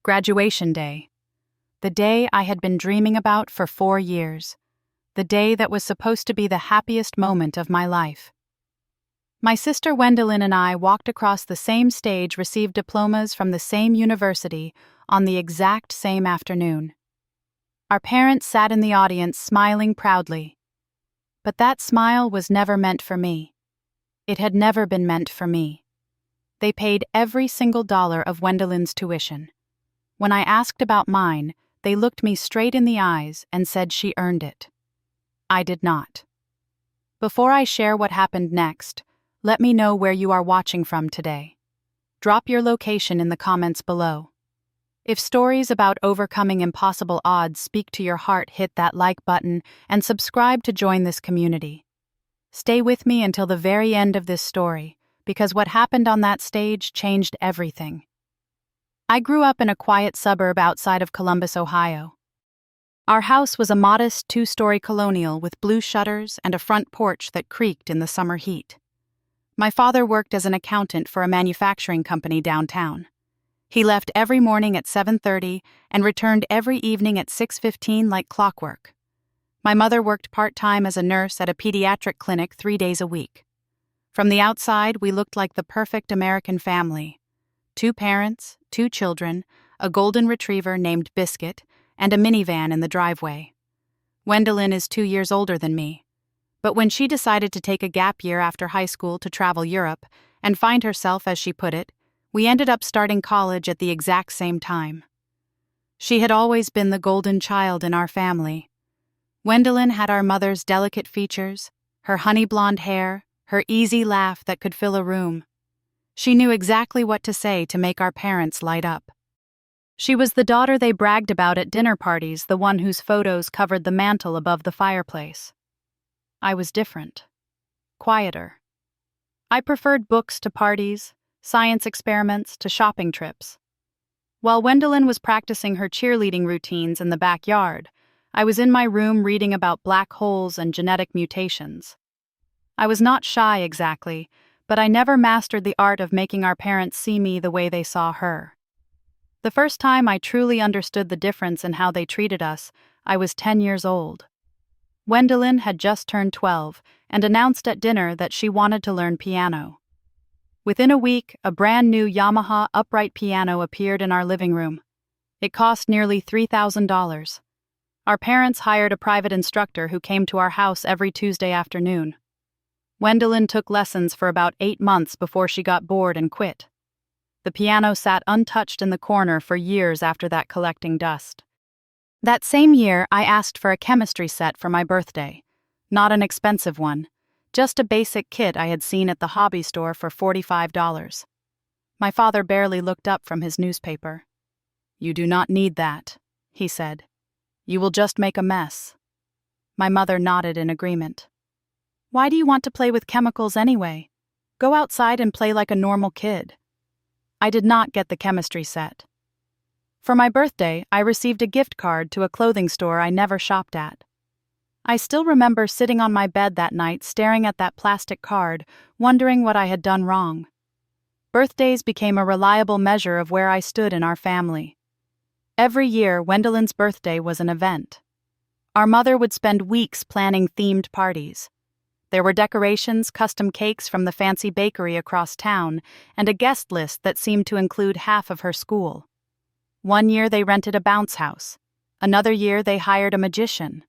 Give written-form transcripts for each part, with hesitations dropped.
Graduation day. The day I had been dreaming about for 4 years. The day that was supposed to be the happiest moment of my life. My sister Wendelin and I walked across the same stage, received diplomas from the same university on the exact same afternoon. Our parents sat in the audience smiling proudly. But that smile was never meant for me. It had never been meant for me. They paid every single dollar of Wendelin's tuition. When I asked about mine, they looked me straight in the eyes and said she earned it. I did not. Before I share what happened next, let me know where you are watching from today. Drop your location in the comments below. If stories about overcoming impossible odds speak to your heart, hit that like button and subscribe to join this community. Stay with me until the very end of this story, because what happened on that stage changed everything. I grew up in a quiet suburb outside of Columbus, Ohio. Our house was a modest 2-story colonial with blue shutters and a front porch that creaked in the summer heat. My father worked as an accountant for a manufacturing company downtown. He left every morning at 7:30 and returned every evening at 6:15 like clockwork. My mother worked part-time as a nurse at a pediatric clinic 3 days a week. From the outside, we looked like the perfect American family. 2 parents, 2 children, a golden retriever named Biscuit, and a minivan in the driveway. Wendelin is 2 years older than me. But when she decided to take a gap year after high school to travel Europe and find herself, as she put it, we ended up starting college at the exact same time. She had always been the golden child in our family. Wendelin had our mother's delicate features, her honey blonde hair, her easy laugh that could fill a room. She knew exactly what to say to make our parents light up. She was the daughter they bragged about at dinner parties, the one whose photos covered the mantel above the fireplace. I was different. Quieter. I preferred books to parties, science experiments to shopping trips. While Wendelin was practicing her cheerleading routines in the backyard, I was in my room reading about black holes and genetic mutations. I was not shy exactly, but I never mastered the art of making our parents see me the way they saw her. The first time I truly understood the difference in how they treated us, I was 10 years old. Wendelin had just turned 12 and announced at dinner that she wanted to learn piano. Within a week, a brand new Yamaha upright piano appeared in our living room. It cost nearly $3,000. Our parents hired a private instructor who came to our house every Tuesday afternoon. Wendelin took lessons for about 8 months before she got bored and quit. The piano sat untouched in the corner for years after that, collecting dust. That same year, I asked for a chemistry set for my birthday. Not an expensive one, just a basic kit I had seen at the hobby store for $45. My father barely looked up from his newspaper. "You do not need that," he said. "You will just make a mess." My mother nodded in agreement. "Why do you want to play with chemicals anyway? Go outside and play like a normal kid." I did not get the chemistry set. For my birthday, I received a gift card to a clothing store I never shopped at. I still remember sitting on my bed that night staring at that plastic card, wondering what I had done wrong. Birthdays became a reliable measure of where I stood in our family. Every year, Wendelin's birthday was an event. Our mother would spend weeks planning themed parties. There were decorations, custom cakes from the fancy bakery across town, and a guest list that seemed to include half of her school. One year they rented a bounce house. Another year they hired a magician.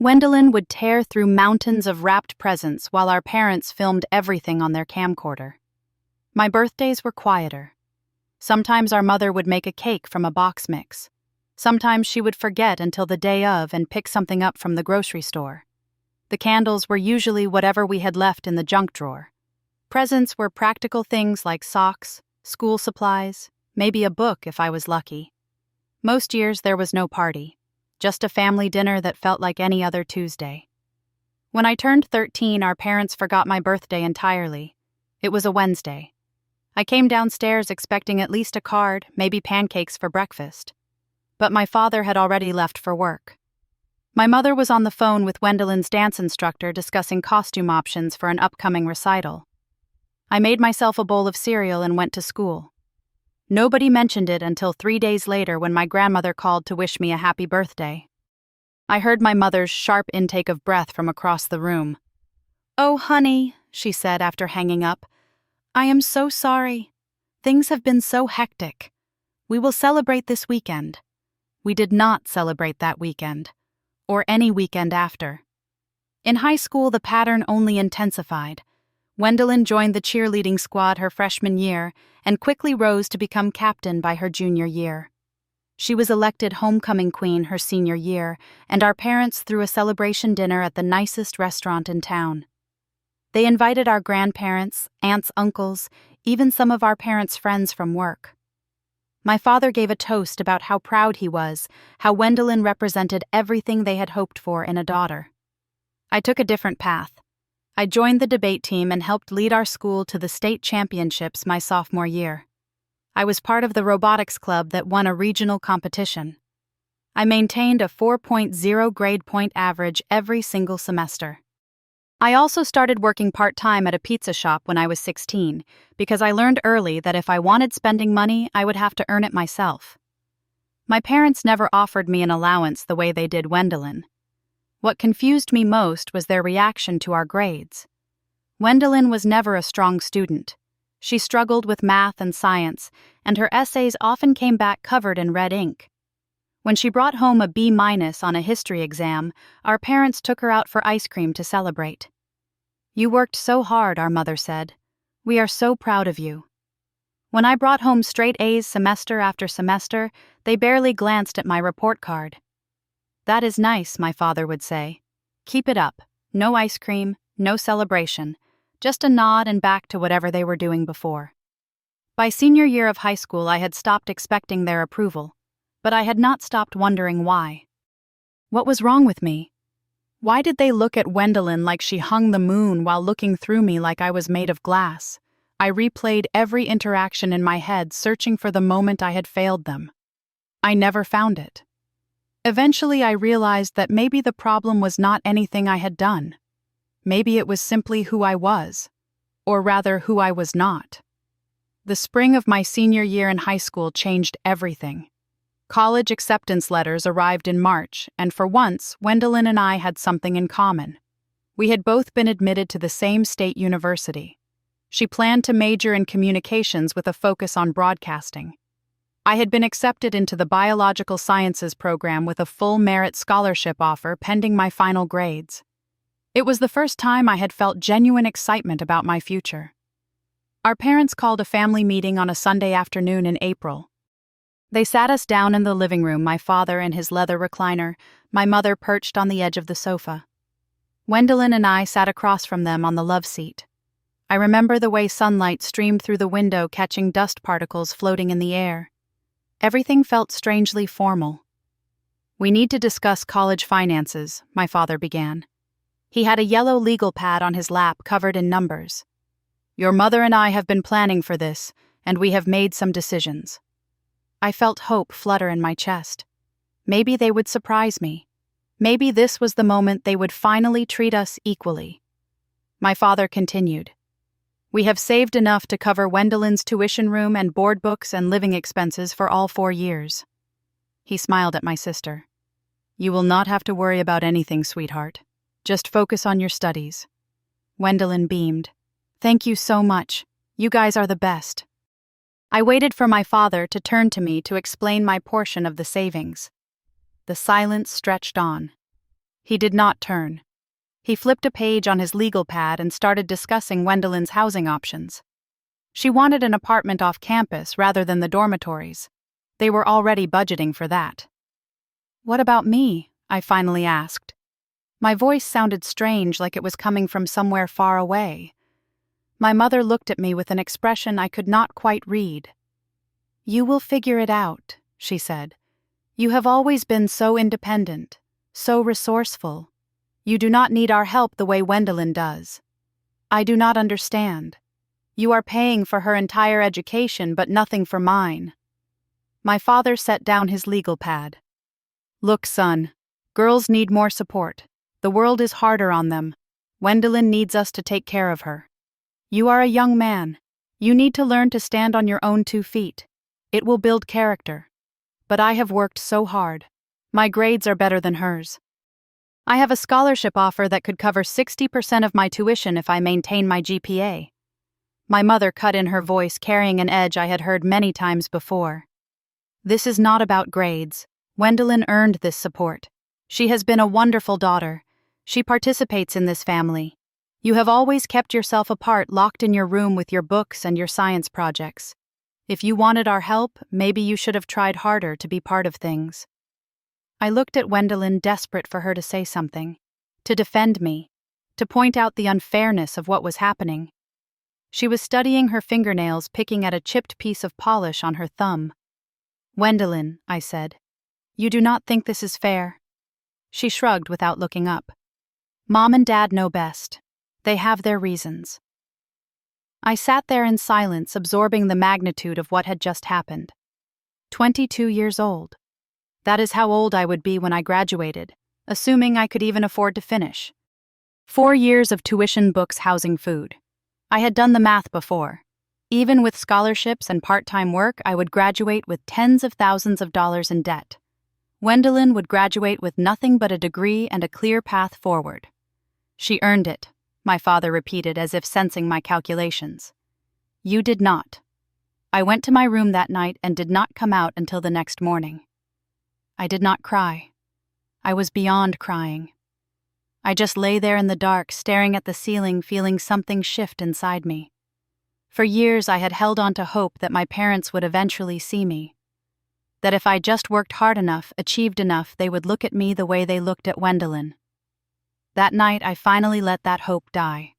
Wendelin would tear through mountains of wrapped presents while our parents filmed everything on their camcorder. My birthdays were quieter. Sometimes our mother would make a cake from a box mix. Sometimes she would forget until the day of and pick something up from the grocery store. The candles were usually whatever we had left in the junk drawer. Presents were practical things like socks, school supplies, maybe a book if I was lucky. Most years there was no party, just a family dinner that felt like any other Tuesday. When I turned 13, our parents forgot my birthday entirely. It was a Wednesday. I came downstairs expecting at least a card, maybe pancakes for breakfast. But my father had already left for work. My mother was on the phone with Wendelin's dance instructor discussing costume options for an upcoming recital. I made myself a bowl of cereal and went to school. Nobody mentioned it until 3 days later when my grandmother called to wish me a happy birthday. I heard my mother's sharp intake of breath from across the room. "Oh, honey," she said after hanging up. "I am so sorry. Things have been so hectic. We will celebrate this weekend." We did not celebrate that weekend, or any weekend after. In high school, the pattern only intensified. Gwendolyn joined the cheerleading squad her freshman year and quickly rose to become captain by her junior year. She was elected homecoming queen her senior year, and our parents threw a celebration dinner at the nicest restaurant in town. They invited our grandparents, aunts, uncles, even some of our parents' friends from work. My father gave a toast about how proud he was, how Gwendolyn represented everything they had hoped for in a daughter. I took a different path. I joined the debate team and helped lead our school to the state championships my sophomore year. I was part of the robotics club that won a regional competition. I maintained a 4.0 grade point average every single semester. I also started working part-time at a pizza shop when I was 16, because I learned early that if I wanted spending money, I would have to earn it myself. My parents never offered me an allowance the way they did Gwendolyn. What confused me most was their reaction to our grades. Gwendolyn was never a strong student. She struggled with math and science, and her essays often came back covered in red ink. When she brought home a B- on a history exam, our parents took her out for ice cream to celebrate. "You worked so hard," our mother said. "We are so proud of you." When I brought home straight A's semester after semester, they barely glanced at my report card. "That is nice," my father would say. "Keep it up. No ice cream, no celebration. Just a nod and back to whatever they were doing before." By senior year of high school, I had stopped expecting their approval, but I had not stopped wondering why. What was wrong with me? Why did they look at Gwendolyn like she hung the moon while looking through me like I was made of glass? I replayed every interaction in my head, searching for the moment I had failed them. I never found it. Eventually, I realized that maybe the problem was not anything I had done. Maybe it was simply who I was, or rather who I was not. The spring of my senior year in high school changed everything. College acceptance letters arrived in March, and for once, Gwendolyn and I had something in common. We had both been admitted to the same state university. She planned to major in communications with a focus on broadcasting. I had been accepted into the biological sciences program with a full merit scholarship offer pending my final grades. It was the first time I had felt genuine excitement about my future. Our parents called a family meeting on a Sunday afternoon in April. They sat us down in the living room, my father in his leather recliner, my mother perched on the edge of the sofa. Gwendolyn and I sat across from them on the love seat. I remember the way sunlight streamed through the window, catching dust particles floating in the air. Everything felt strangely formal. "We need to discuss college finances," my father began. He had a yellow legal pad on his lap covered in numbers. "Your mother and I have been planning for this, and we have made some decisions." I felt hope flutter in my chest. Maybe they would surprise me. Maybe this was the moment they would finally treat us equally. My father continued. "We have saved enough to cover Gwendolyn's tuition room and board books and living expenses for all 4 years. He smiled at my sister. "You will not have to worry about anything, sweetheart. Just focus on your studies." Gwendolyn beamed. "Thank you so much. You guys are the best." I waited for my father to turn to me to explain my portion of the savings. The silence stretched on. He did not turn. He flipped a page on his legal pad and started discussing Gwendolyn's housing options. She wanted an apartment off campus rather than the dormitories. They were already budgeting for that. "What about me?" I finally asked. My voice sounded strange, like it was coming from somewhere far away. My mother looked at me with an expression I could not quite read. "You will figure it out," she said. "You have always been so independent, so resourceful. You do not need our help the way Gwendolyn does. I do not understand. You are paying for her entire education, but nothing for mine." My father set down his legal pad. "Look, son, girls need more support. The world is harder on them. Gwendolyn needs us to take care of her. You are a young man. You need to learn to stand on your own 2 feet. It will build character. But I have worked so hard. My grades are better than hers. I have a scholarship offer that could cover 60% of my tuition if I maintain my GPA. My mother cut in her voice, carrying an edge I had heard many times before. This is not about grades. Wendelin earned this support. She has been a wonderful daughter. She participates in this family. You have always kept yourself apart, locked in your room with your books and your science projects. If you wanted our help, maybe you should have tried harder to be part of things. I looked at Wendelin, desperate for her to say something, to defend me, to point out the unfairness of what was happening. She was studying her fingernails, picking at a chipped piece of polish on her thumb. "Wendelin," I said, "you do not think this is fair?" She shrugged without looking up. "Mom and Dad know best. They have their reasons." I sat there in silence, absorbing the magnitude of what had just happened. 22 years old. That is how old I would be when I graduated, assuming I could even afford to finish. 4 years of tuition, books, housing, food. I had done the math before. Even with scholarships and part-time work, I would graduate with tens of thousands of dollars in debt. Wendelin would graduate with nothing but a degree and a clear path forward. "She earned it," my father repeated, as if sensing my calculations. "You did not." I went to my room that night and did not come out until the next morning. I did not cry. I was beyond crying. I just lay there in the dark, staring at the ceiling, feeling something shift inside me. For years I had held on to hope that my parents would eventually see me. That if I just worked hard enough, achieved enough, they would look at me the way they looked at Wendelin. That night I finally let that hope die.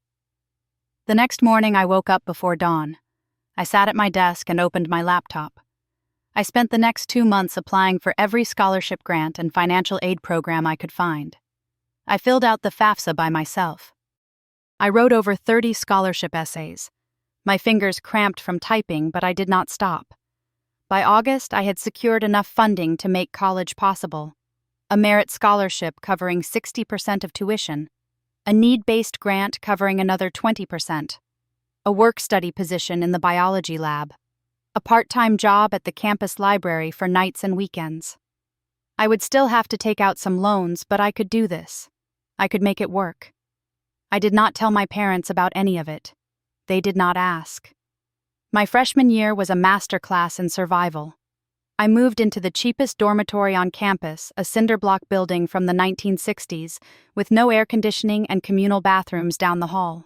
The next morning I woke up before dawn. I sat at my desk and opened my laptop. I spent the next 2 months applying for every scholarship grant and financial aid program I could find. I filled out the FAFSA by myself. I wrote over 30 scholarship essays. My fingers cramped from typing, but I did not stop. By August, I had secured enough funding to make college possible. A merit scholarship covering 60% of tuition, a need-based grant covering another 20%, a work-study position in the biology lab, a part-time job at the campus library for nights and weekends. I would still have to take out some loans, but I could do this. I could make it work. I did not tell my parents about any of it. They did not ask. My freshman year was a master class in survival. I moved into the cheapest dormitory on campus, a cinder block building from the 1960s, with no air conditioning and communal bathrooms down the hall.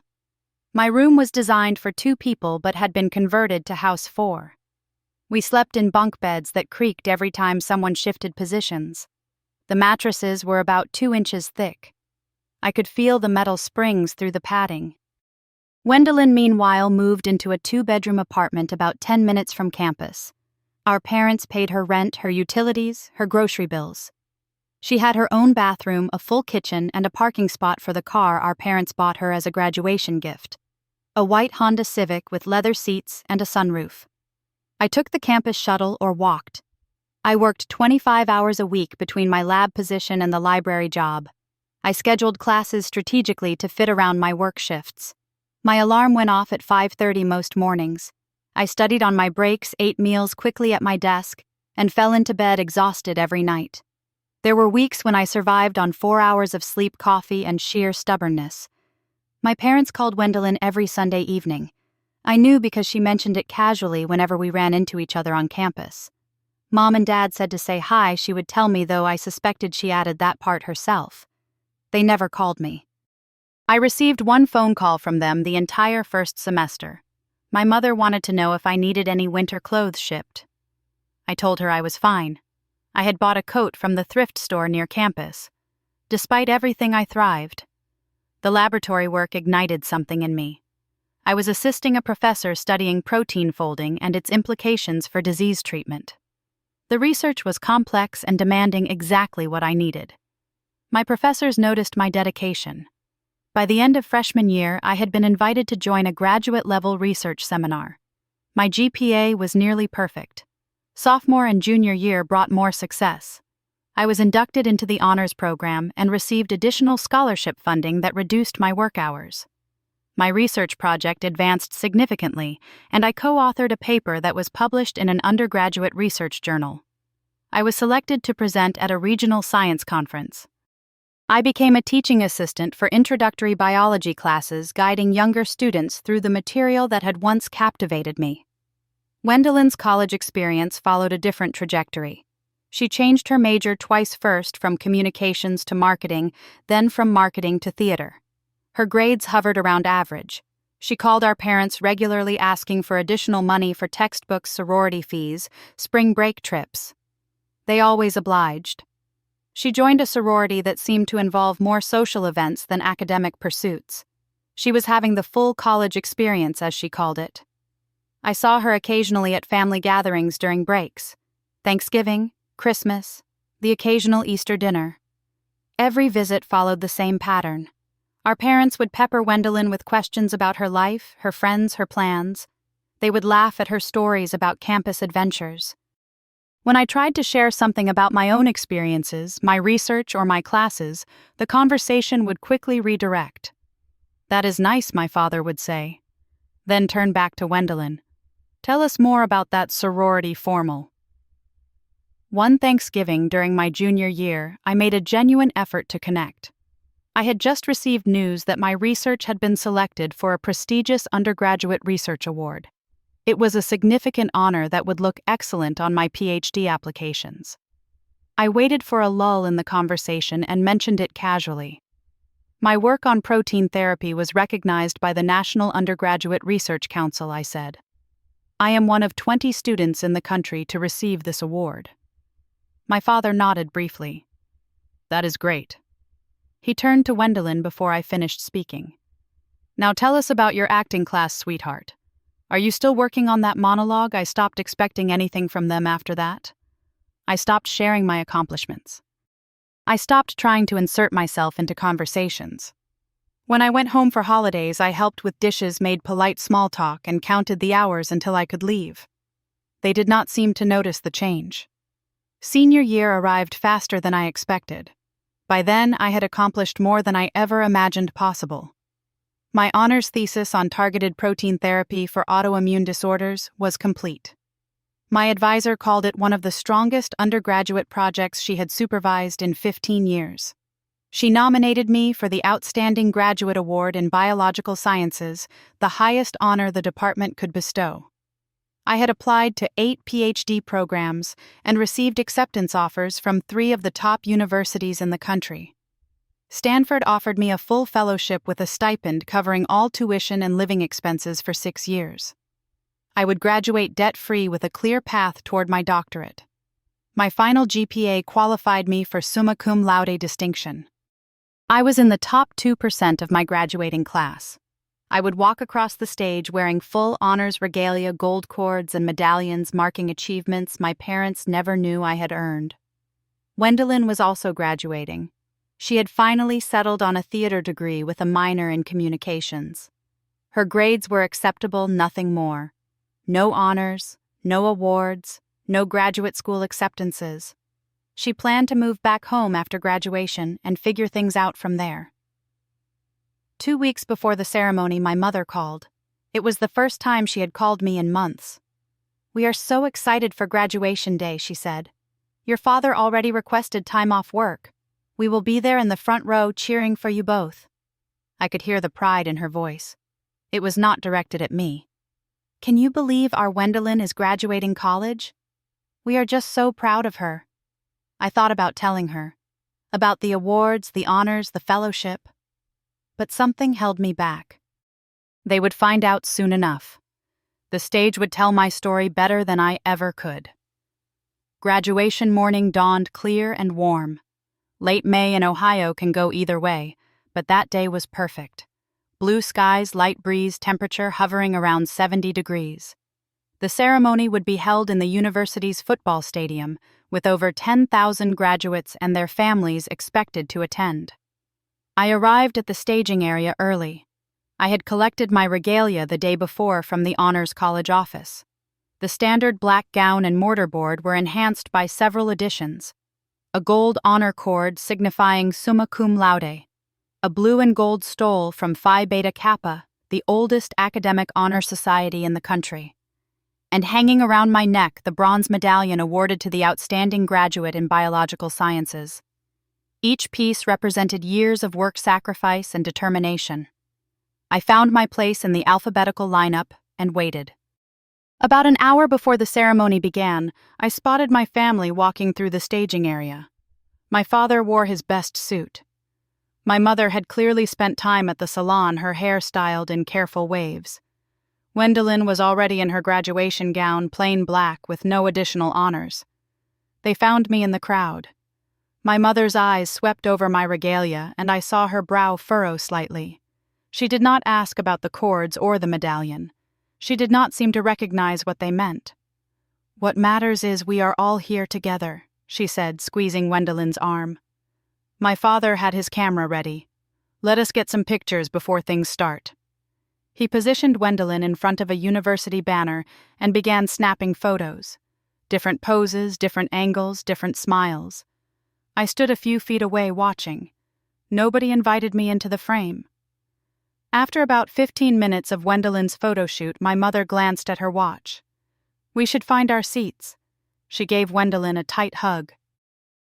My room was designed for 2 people but had been converted to house 4. We slept in bunk beds that creaked every time someone shifted positions. The mattresses were about 2 inches thick. I could feel the metal springs through the padding. Wendelin, meanwhile, moved into a 2-bedroom apartment about 10 minutes from campus. Our parents paid her rent, her utilities, her grocery bills. She had her own bathroom, a full kitchen, and a parking spot for the car our parents bought her as a graduation gift. A white Honda Civic with leather seats and a sunroof. I took the campus shuttle or walked. I worked 25 hours a week between my lab position and the library job. I scheduled classes strategically to fit around my work shifts. My alarm went off at 5:30 most mornings. I studied on my breaks, ate meals quickly at my desk, and fell into bed exhausted every night. There were weeks when I survived on 4 hours of sleep, coffee, and sheer stubbornness. My parents called Wendelin every Sunday evening. I knew because she mentioned it casually whenever we ran into each other on campus. Mom and Dad said to say hi, she would tell me, though I suspected she added that part herself. They never called me. I received 1 phone call from them the entire first semester. My mother wanted to know if I needed any winter clothes shipped. I told her I was fine. I had bought a coat from the thrift store near campus. Despite everything, I thrived. The laboratory work ignited something in me. I was assisting a professor studying protein folding and its implications for disease treatment. The research was complex and demanding exactly what I needed. My professors noticed my dedication. By the end of freshman year, I had been invited to join a graduate-level research seminar. My GPA was nearly perfect. Sophomore and junior year brought more success. I was inducted into the honors program and received additional scholarship funding that reduced my work hours. My research project advanced significantly, and I co-authored a paper that was published in an undergraduate research journal. I was selected to present at a regional science conference. I became a teaching assistant for introductory biology classes, guiding younger students through the material that had once captivated me. Wendellin's college experience followed a different trajectory. She changed her major twice, first from communications to marketing, then from marketing to theater. Her grades hovered around average. She called our parents regularly, asking for additional money for textbooks, sorority fees, spring break trips. They always obliged. She joined a sorority that seemed to involve more social events than academic pursuits. She was having the full college experience, as she called it. I saw her occasionally at family gatherings during breaks. Thanksgiving, Christmas, the occasional Easter dinner. Every visit followed the same pattern. Our parents would pepper Wendelin with questions about her life, her friends, her plans. They would laugh at her stories about campus adventures. When I tried to share something about my own experiences, my research, or my classes, the conversation would quickly redirect. "That is nice," my father would say. Then turn back to Wendelin. "Tell us more about that sorority formal." One Thanksgiving during my junior year, I made a genuine effort to connect. I had just received news that my research had been selected for a prestigious undergraduate research award. It was a significant honor that would look excellent on my PhD applications. I waited for a lull in the conversation and mentioned it casually. My work on protein therapy was recognized by the National Undergraduate Research Council, I said. I am one of 20 students in the country to receive this award. My father nodded briefly. That is great. He turned to Wendelin before I finished speaking. Now tell us about your acting class, sweetheart. Are you still working on that monologue? I stopped expecting anything from them after that. I stopped sharing my accomplishments. I stopped trying to insert myself into conversations. When I went home for holidays, I helped with dishes, made polite small talk, and counted the hours until I could leave. They did not seem to notice the change. Senior year arrived faster than I expected. By then, I had accomplished more than I ever imagined possible. My honors thesis on targeted protein therapy for autoimmune disorders was complete. My advisor called it one of the strongest undergraduate projects she had supervised in 15 years. She nominated me for the Outstanding Graduate Award in Biological Sciences, the highest honor the department could bestow. I had applied to 8 PhD programs and received acceptance offers from 3 of the top universities in the country. Stanford offered me a full fellowship with a stipend covering all tuition and living expenses for 6 years. I would graduate debt-free with a clear path toward my doctorate. My final GPA qualified me for summa cum laude distinction. I was in the top 2% of my graduating class. I would walk across the stage wearing full honors regalia, gold cords, and medallions marking achievements my parents never knew I had earned. Wendelin was also graduating. She had finally settled on a theater degree with a minor in communications. Her grades were acceptable, nothing more. No honors, no awards, no graduate school acceptances. She planned to move back home after graduation and figure things out from there. 2 weeks before the ceremony, my mother called. It was the first time she had called me in months. "We are so excited for graduation day," she said. "Your father already requested time off work. We will be there in the front row cheering for you both." I could hear the pride in her voice. It was not directed at me. "Can you believe our Wendelin is graduating college? We are just so proud of her." I thought about telling her, about the awards, the honors, the fellowship. But something held me back. They would find out soon enough. The stage would tell my story better than I ever could. Graduation morning dawned clear and warm. Late May in Ohio can go either way, but that day was perfect. Blue skies, light breeze, temperature hovering around 70 degrees. The ceremony would be held in the university's football stadium, with over 10,000 graduates and their families expected to attend. I arrived at the staging area early. I had collected my regalia the day before from the Honors College office. The standard black gown and mortarboard were enhanced by several additions. A gold honor cord signifying summa cum laude, a blue and gold stole from Phi Beta Kappa, the oldest academic honor society in the country. And hanging around my neck, the bronze medallion awarded to the outstanding graduate in biological sciences. Each piece represented years of work sacrifice and determination. I found my place in the alphabetical lineup and waited. About an hour before the ceremony began, I spotted my family walking through the staging area. My father wore his best suit. My mother had clearly spent time at the salon, her hair styled in careful waves. Gwendolyn was already in her graduation gown, plain black, with no additional honors. They found me in the crowd. My mother's eyes swept over my regalia, and I saw her brow furrow slightly. She did not ask about the cords or the medallion. She did not seem to recognize what they meant. "What matters is we are all here together," she said, squeezing Gwendolyn's arm. My father had his camera ready. "Let us get some pictures before things start." He positioned Gwendolyn in front of a university banner and began snapping photos. Different poses, different angles, different smiles. I stood a few feet away watching. Nobody invited me into the frame. After about 15 minutes of Gwendolyn's photo shoot, my mother glanced at her watch. "We should find our seats." She gave Gwendolyn a tight hug.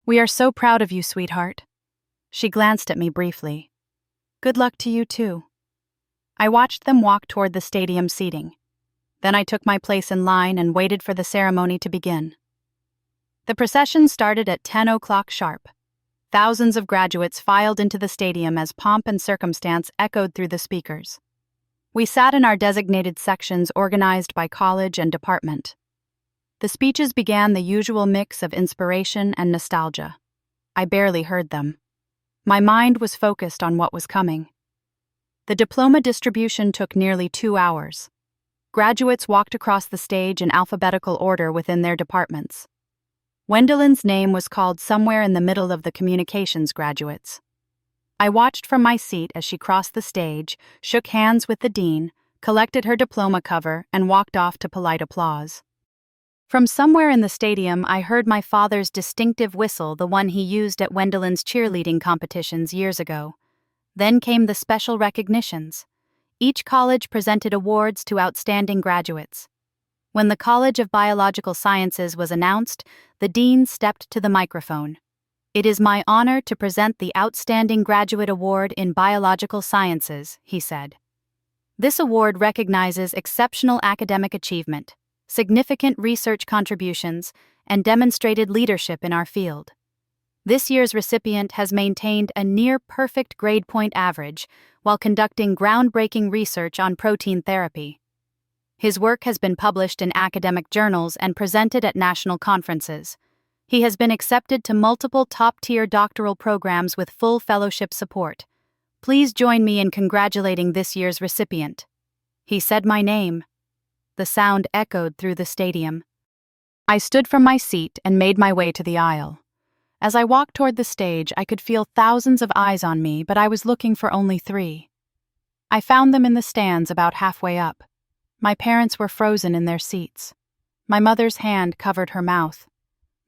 "We are so proud of you, sweetheart." She glanced at me briefly. "Good luck to you, too." I watched them walk toward the stadium seating. Then I took my place in line and waited for the ceremony to begin. The procession started at 10 o'clock sharp. Thousands of graduates filed into the stadium as pomp and circumstance echoed through the speakers. We sat in our designated sections organized by college and department. The speeches began the usual mix of inspiration and nostalgia. I barely heard them. My mind was focused on what was coming. The diploma distribution took nearly 2 hours. Graduates walked across the stage in alphabetical order within their departments. Gwendolyn's name was called somewhere in the middle of the communications graduates. I watched from my seat as she crossed the stage, shook hands with the dean, collected her diploma cover, and walked off to polite applause. From somewhere in the stadium, I heard my father's distinctive whistle, the one he used at Gwendolyn's cheerleading competitions years ago. Then came the special recognitions. Each college presented awards to outstanding graduates. When the College of Biological Sciences was announced, the dean stepped to the microphone. "It is my honor to present the Outstanding Graduate Award in Biological Sciences," he said. This award recognizes exceptional academic achievement, significant research contributions, and demonstrated leadership in our field. This year's recipient has maintained a near-perfect grade point average while conducting groundbreaking research on protein therapy. His work has been published in academic journals and presented at national conferences. He has been accepted to multiple top-tier doctoral programs with full fellowship support. Please join me in congratulating this year's recipient. He said my name. The sound echoed through the stadium. I stood from my seat and made my way to the aisle. As I walked toward the stage, I could feel thousands of eyes on me, but I was looking for only 3. I found them in the stands about halfway up. My parents were frozen in their seats. My mother's hand covered her mouth.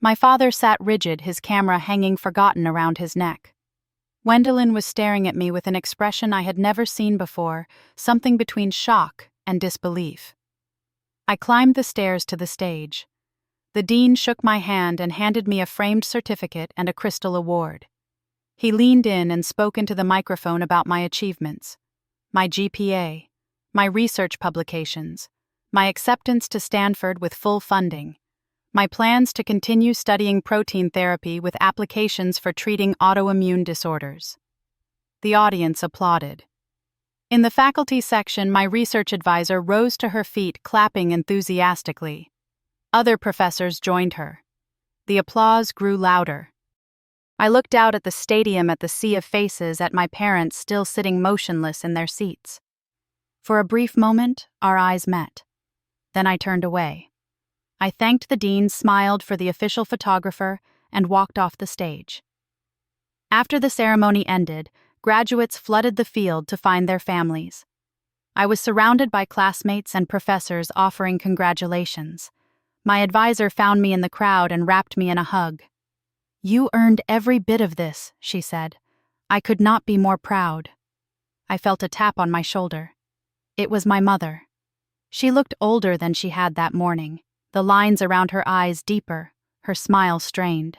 My father sat rigid, his camera hanging forgotten around his neck. Gwendolyn was staring at me with an expression I had never seen before, something between shock and disbelief. I climbed the stairs to the stage. The dean shook my hand and handed me a framed certificate and a crystal award. He leaned in and spoke into the microphone about my achievements, my GPA, my research publications, my acceptance to Stanford with full funding, my plans to continue studying protein therapy with applications for treating autoimmune disorders. The audience applauded. In the faculty section, my research advisor rose to her feet, clapping enthusiastically. Other professors joined her. The applause grew louder. I looked out at the stadium, at the sea of faces, at my parents still sitting motionless in their seats. For a brief moment, our eyes met. Then I turned away. I thanked the dean, smiled for the official photographer, and walked off the stage. After the ceremony ended, graduates flooded the field to find their families. I was surrounded by classmates and professors offering congratulations. My advisor found me in the crowd and wrapped me in a hug. "You earned every bit of this," she said. "I could not be more proud." I felt a tap on my shoulder. It was my mother. She looked older than she had that morning, the lines around her eyes deeper, her smile strained.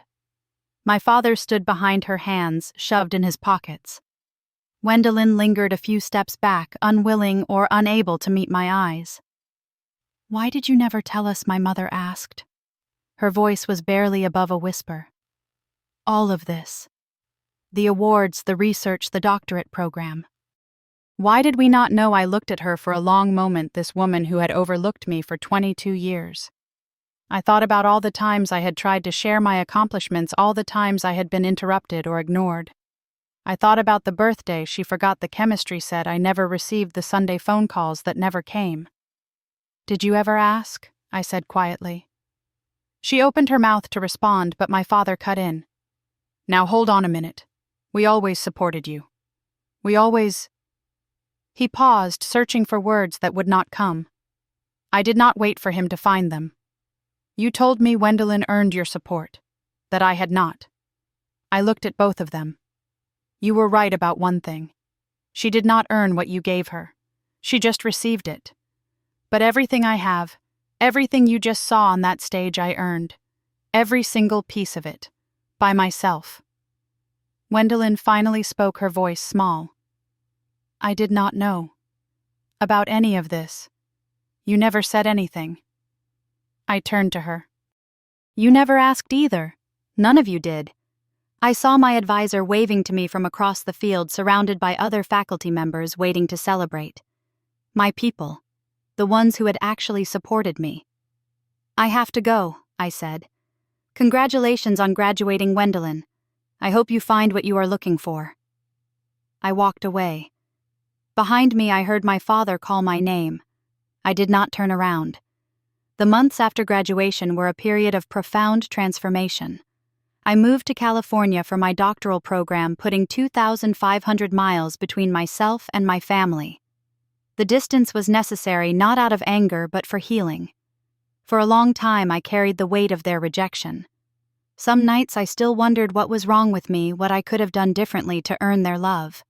My father stood behind her, hands shoved in his pockets. Gwendolyn lingered a few steps back, unwilling or unable to meet my eyes. "Why did you never tell us?" my mother asked. Her voice was barely above a whisper. "All of this. The awards, the research, the doctorate program. Why did we not know?" I looked at her for a long moment, this woman who had overlooked me for 22 years. I thought about all the times I had tried to share my accomplishments, all the times I had been interrupted or ignored. I thought about the birthday she forgot the chemistry set I never received, the Sunday phone calls that never came. "Did you ever ask?" I said quietly. She opened her mouth to respond, but my father cut in. "Now hold on a minute. We always supported you. We always—" He paused, searching for words that would not come. I did not wait for him to find them. "You told me Gwendolyn earned your support, that I had not." I looked at both of them. "You were right about one thing. She did not earn what you gave her. She just received it. But everything I have, everything you just saw on that stage, I earned. Every single piece of it. By myself." Gwendolyn finally spoke, her voice small. "I did not know about any of this. You never said anything." I turned to her. "You never asked either. None of you did." I saw my advisor waving to me from across the field, surrounded by other faculty members waiting to celebrate. My people, the ones who had actually supported me. "I have to go," I said. "Congratulations on graduating, Gwendolyn. I hope you find what you are looking for." I walked away. Behind me, I heard my father call my name. I did not turn around. The months after graduation were a period of profound transformation. I moved to California for my doctoral program, putting 2,500 miles between myself and my family. The distance was necessary not out of anger but for healing. For a long time I carried the weight of their rejection. Some nights I still wondered what was wrong with me, what I could have done differently to earn their love.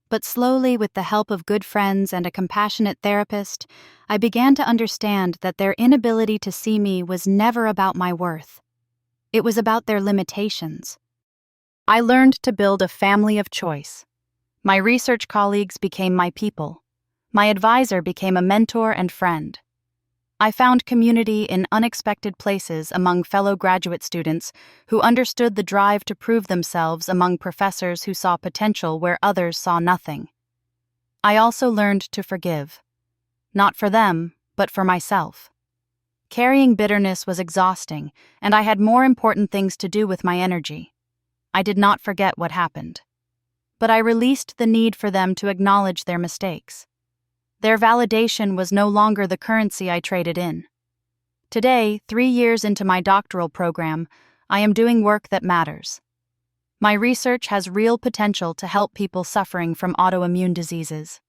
But slowly, with the help of good friends and a compassionate therapist, I began to understand that their inability to see me was never about my worth. It was about their limitations. I learned to build a family of choice. My research colleagues became my people. My advisor became a mentor and friend. I found community in unexpected places among fellow graduate students who understood the drive to prove themselves, among professors who saw potential where others saw nothing. I also learned to forgive. Not for them, but for myself. Carrying bitterness was exhausting, and I had more important things to do with my energy. I did not forget what happened. But I released the need for them to acknowledge their mistakes. Their validation was no longer the currency I traded in. Today, 3 years into my doctoral program, I am doing work that matters. My research has real potential to help people suffering from autoimmune diseases.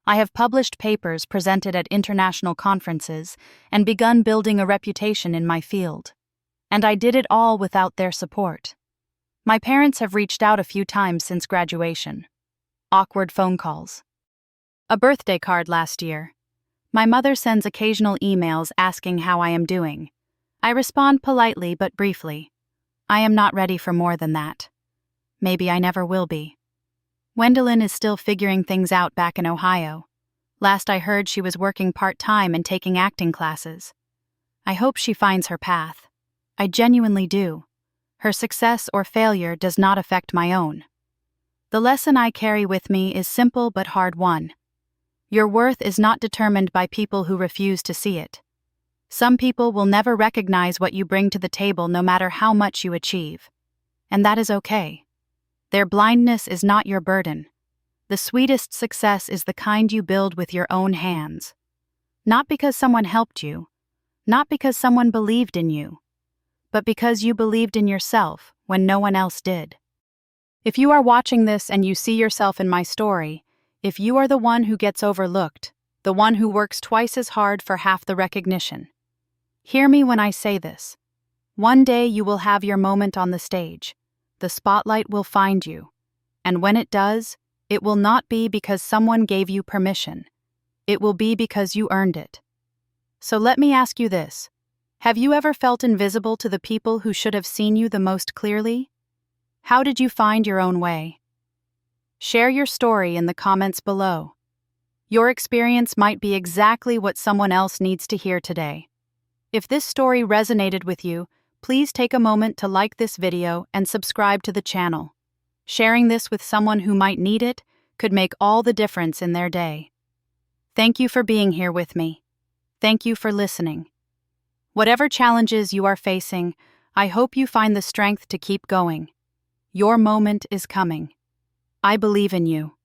I have published papers, presented at international conferences, and begun building a reputation in my field. And I did it all without their support. My parents have reached out a few times since graduation. Awkward phone calls. A birthday card last year. My mother sends occasional emails asking how I am doing. I respond politely but briefly. I am not ready for more than that. Maybe I never will be. Gwendolyn is still figuring things out back in Ohio. Last I heard, she was working part-time and taking acting classes. I hope she finds her path. I genuinely do. Her success or failure does not affect my own. The lesson I carry with me is simple but hard one. Your worth is not determined by people who refuse to see it. Some people will never recognize what you bring to the table, no matter how much you achieve. And that is okay. Their blindness is not your burden. The sweetest success is the kind you build with your own hands. Not because someone helped you, not because someone believed in you, but because you believed in yourself when no one else did. If you are watching this and you see yourself in my story, if you are the one who gets overlooked, the one who works twice as hard for half the recognition, hear me when I say this. One day you will have your moment on the stage. The spotlight will find you. And when it does, it will not be because someone gave you permission. It will be because you earned it. So let me ask you this. Have you ever felt invisible to the people who should have seen you the most clearly? How did you find your own way? Share your story in the comments below. Your experience might be exactly what someone else needs to hear today. If this story resonated with you, please take a moment to like this video and subscribe to the channel. Sharing this with someone who might need it could make all the difference in their day. Thank you for being here with me. Thank you for listening. Whatever challenges you are facing, I hope you find the strength to keep going. Your moment is coming. I believe in you.